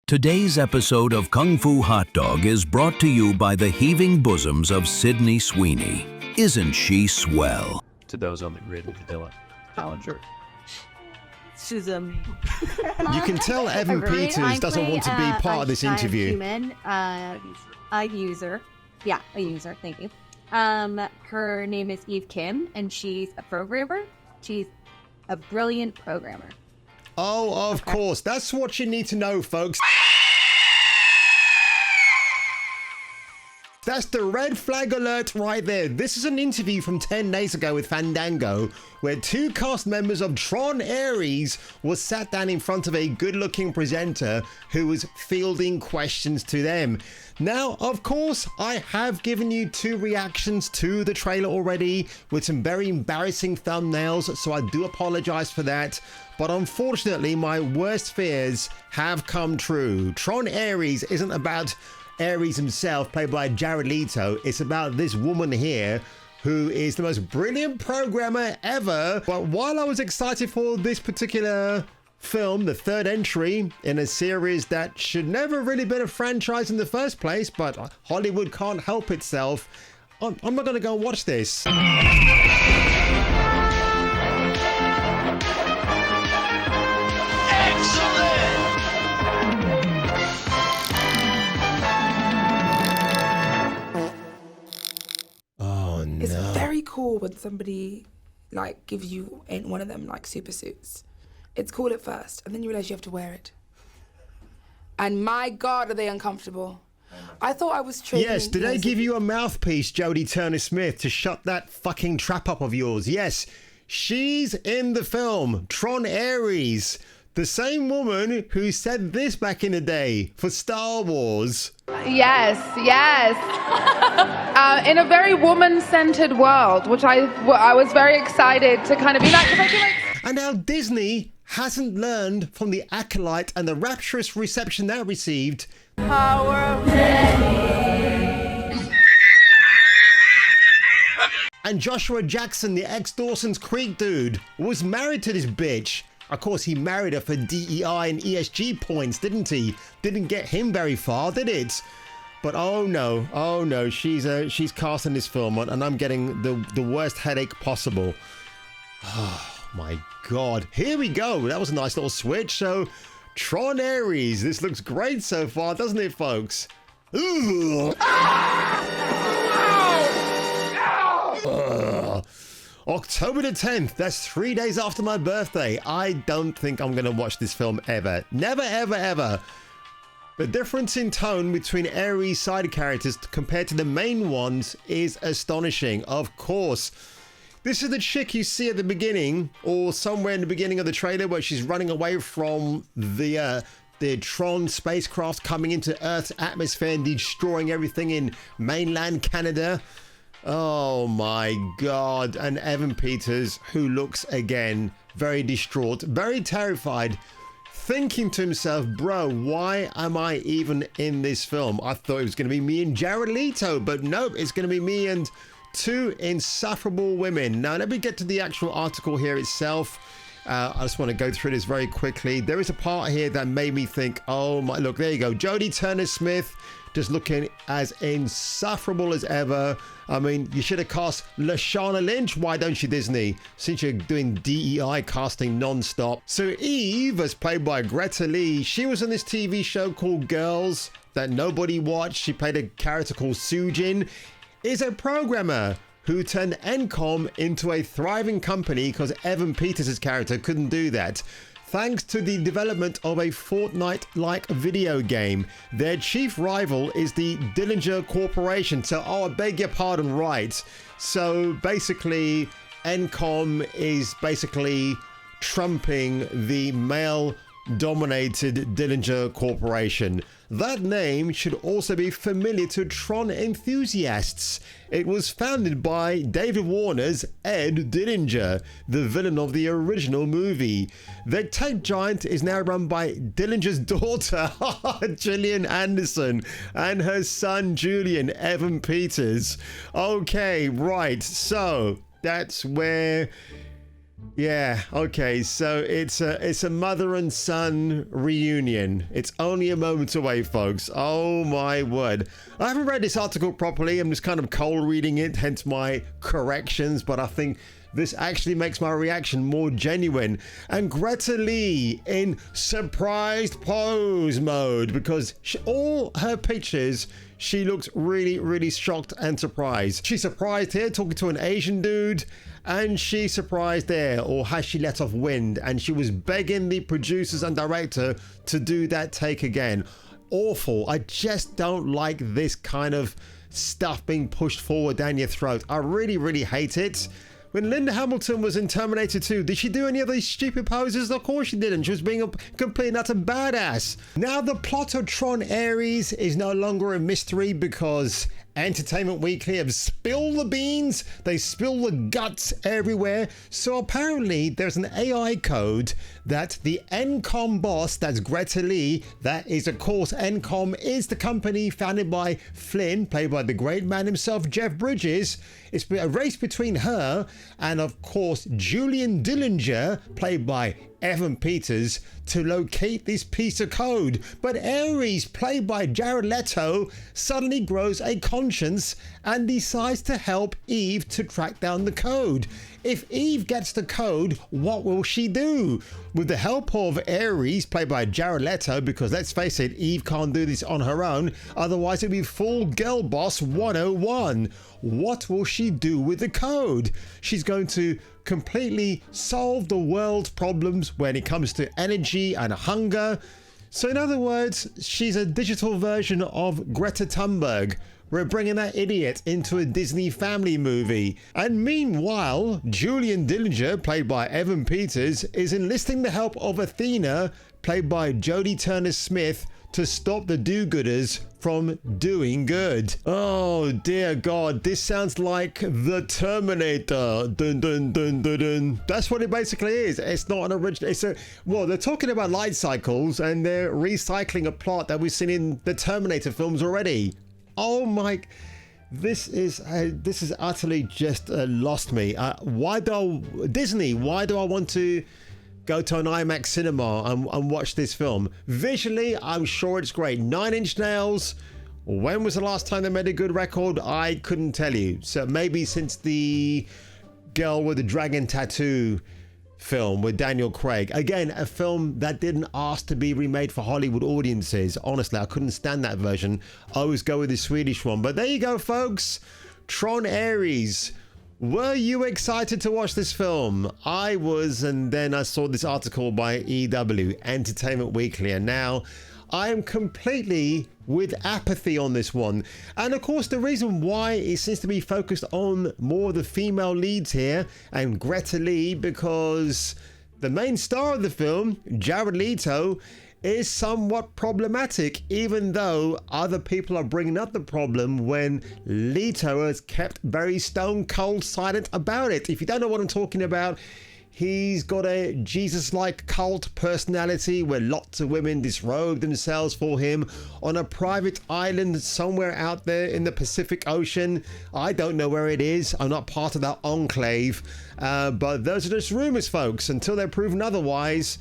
Today's episode of Kung Fu Hot Dog is brought to you by the heaving bosoms of Sydney Sweeney. Isn't she swell? To those on the grid, Vanilla Challenger. She's You can tell Evan Peters doesn't want to be part of this interview. Human, a user. Yeah, a user. Thank you. Her name is Eve Kim, and she's a programmer. She's a brilliant programmer. Oh, of course. That's what you need to know, folks. That's the red flag alert right there. This is an interview from 10 days ago with Fandango, where two cast members of Tron Ares was sat down in front of a good-looking presenter who was fielding questions to them. Now, of course, I have given you two reactions to the trailer already with some very embarrassing thumbnails, so I do apologize for that. But unfortunately, my worst fears have come true. Tron Ares isn't about Ares himself, played by Jared Leto. It's about this woman here who is the most brilliant programmer ever. But while I was excited for this particular film, the third entry in a series that should never really been a franchise in the first place, but Hollywood can't help itself, I'm not going to go and watch this. It's very cool when somebody like gives you one of them like super suits. It's cool at first, and then you realize you have to wear it. And my God, are they uncomfortable? I thought I was training. Yes, did they give you a mouthpiece, Jodie Turner-Smith, to shut that fucking trap up of yours? Yes, she's in the film, Tron Ares. The same woman who said this back in the day for Star Wars. Yes. In a very woman-centered world, which I was very excited to kind of be like, because I feel like... And now Disney hasn't learned from the Acolyte and the rapturous reception that received. Power of many. And Joshua Jackson, the ex-Dawson's Creek dude, was married to this bitch. Of course, he married her for DEI and ESG points, didn't he? Didn't get him very far, did it? But oh no, she's cast in this film, and I'm getting the worst headache possible. Oh my God. Here we go. That was a nice little switch. So, Tron Ares. This looks great so far, doesn't it, folks? Ooh. October the 10th, that's 3 days after my birthday. I don't think I'm going to watch this film ever. Never, ever, ever. The difference in tone between Ares' side characters compared to the main ones is astonishing. Of course. This is the chick you see at the beginning, or somewhere in the beginning of the trailer, where she's running away from the Tron spacecraft coming into Earth's atmosphere and destroying everything in mainland Canada. Oh my God. And Evan Peters, who looks again very distraught, very terrified, thinking to himself, bro, why am I even in this film? I thought it was going to be me and Jared Leto, but nope, it's going to be me and two insufferable women. Now, let me get to the actual article here itself. I just want to go through this very quickly. There is a part here that made me think, oh my, look, there you go. Jodie Turner-Smith just looking as insufferable as ever. I mean, you should have cast Lashana Lynch. Why don't you, Disney? Since you're doing DEI casting non-stop. So Eve, as played by Greta Lee, she was on this TV show called Girls that nobody watched. She played a character called Sujin. Is a programmer who turned Encom into a thriving company because Evan Peters' character couldn't do that. Thanks to the development of a Fortnite-like video game. Their chief rival is the Dillinger Corporation. So, I beg your pardon, right. So, basically, Encom is basically trumping the male-dominated Dillinger Corporation. That name should also be familiar to Tron enthusiasts. It was founded by David Warner's Ed Dillinger, the villain of the original movie. The tech giant is now run by Dillinger's daughter, Gillian Anderson, and her son, Julian Evan Peters. Okay, right, so that's where Yeah, okay, so it's a mother and son reunion. It's only a moment away, folks. Oh my word. I haven't read this article properly. I'm just kind of cold reading it, hence my corrections, but I think this actually makes my reaction more genuine. And Greta Lee in surprised pose mode, because all her pictures, she looks really, really shocked and surprised. She's surprised here talking to an Asian dude, and she's surprised there, or has she let off wind? And she was begging the producers and director to do that take again. Awful. I just don't like this kind of stuff being pushed forward down your throat. I really, really hate it. When Linda Hamilton was in Terminator 2, did she do any of these stupid poses? Of course she didn't. She was being a complete and utter badass. Now the plot of Tron Ares is no longer a mystery because Entertainment Weekly have spilled the beans. They spill the guts everywhere. So apparently there's an AI code that the Encom boss, that's Greta Lee, that is of course Encom is the company founded by Flynn, played by the great man himself, Jeff Bridges. It's a race between her and of course Julian Dillinger, played by Evan Peters, to locate this piece of code. But Ares, played by Jared Leto, suddenly grows a conscience and decides to help Eve to track down the code. If Eve gets the code, what will she do? With the help of Ares, played by Jared Leto, because let's face it, Eve can't do this on her own, otherwise it'd be full girl boss 101. What will she do with the code? She's going to completely solve the world's problems when it comes to energy and hunger. So in other words, she's a digital version of Greta Thunberg. We're bringing that idiot into a Disney family movie. And meanwhile, Julian Dillinger, played by Evan Peters, is enlisting the help of Athena, played by Jodie Turner-Smith, to stop the do-gooders from doing good. Oh dear God, this sounds like the Terminator. Dun dun dun dun dun. That's what it basically is. It's not an original. Well, they're talking about light cycles and they're recycling a plot that we've seen in the Terminator films already. Oh my, this is utterly just lost me. Disney, why do I want to go to an IMAX cinema and watch this film? Visually, I'm sure it's great. 9 Inch Nails. When was the last time they made a good record? I couldn't tell you. So maybe since the Girl with the Dragon Tattoo film with Daniel Craig. Again, a film that didn't ask to be remade for Hollywood audiences. Honestly, I couldn't stand that version. I always go with the Swedish one. But there you go, folks. Tron Ares. Were you excited to watch this film? I was, and then I saw this article by EW, Entertainment Weekly, and now I am completely with apathy on this one. And of course, the reason why it seems to be focused on more of the female leads here and Greta Lee, because the main star of the film, Jared Leto, is somewhat problematic, even though other people are bringing up the problem when Leto has kept very stone cold silent about it. If you don't know what I'm talking about, he's got a Jesus-like cult personality where lots of women disrobe themselves for him on a private island somewhere out there in the Pacific Ocean. I don't know where it is. I'm not part of that enclave. But those are just rumors, folks. Until they're proven otherwise,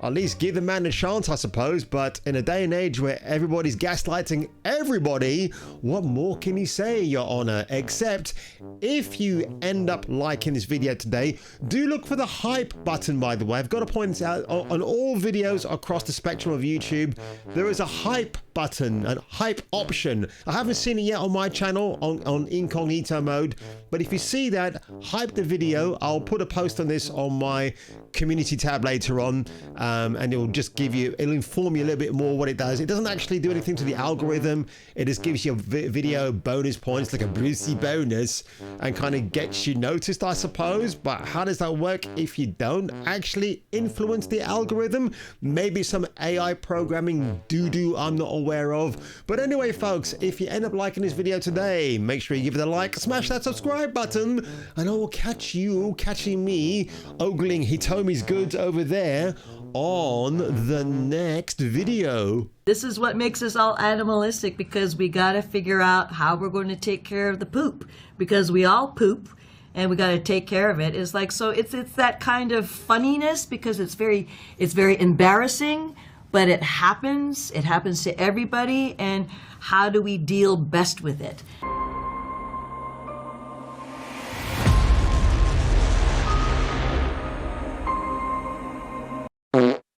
at least give the man a chance, I suppose. But in a day and age where everybody's gaslighting everybody, what more can you say, Your Honor? Except if you end up liking this video today, do look for the hype button, by the way. I've got to point this out on all videos across the spectrum of YouTube. There is a hype button, a hype option. I haven't seen it yet on my channel on incognito mode, but if you see that, hype the video. I'll put a post on this on my community tab later on, and it will just give you, it'll inform you a little bit more what it does. It doesn't actually do anything to the algorithm. It just gives you a video bonus points, like a Brucey bonus, and kind of gets you noticed, I suppose. But how does that work if you don't actually influence the algorithm? Maybe some AI programming doo-doo I'm not aware of. But anyway, folks, if you end up liking this video today, make sure you give it a like, smash that subscribe button, and I will catch you catching me ogling Hitomi's goods over there on the next video. This is what makes us all animalistic, because we gotta figure out how we're going to take care of the poop, because we all poop, and we got to take care of it. It's like, so it's that kind of funniness, because it's very embarrassing, but it happens to everybody, and how do we deal best with it?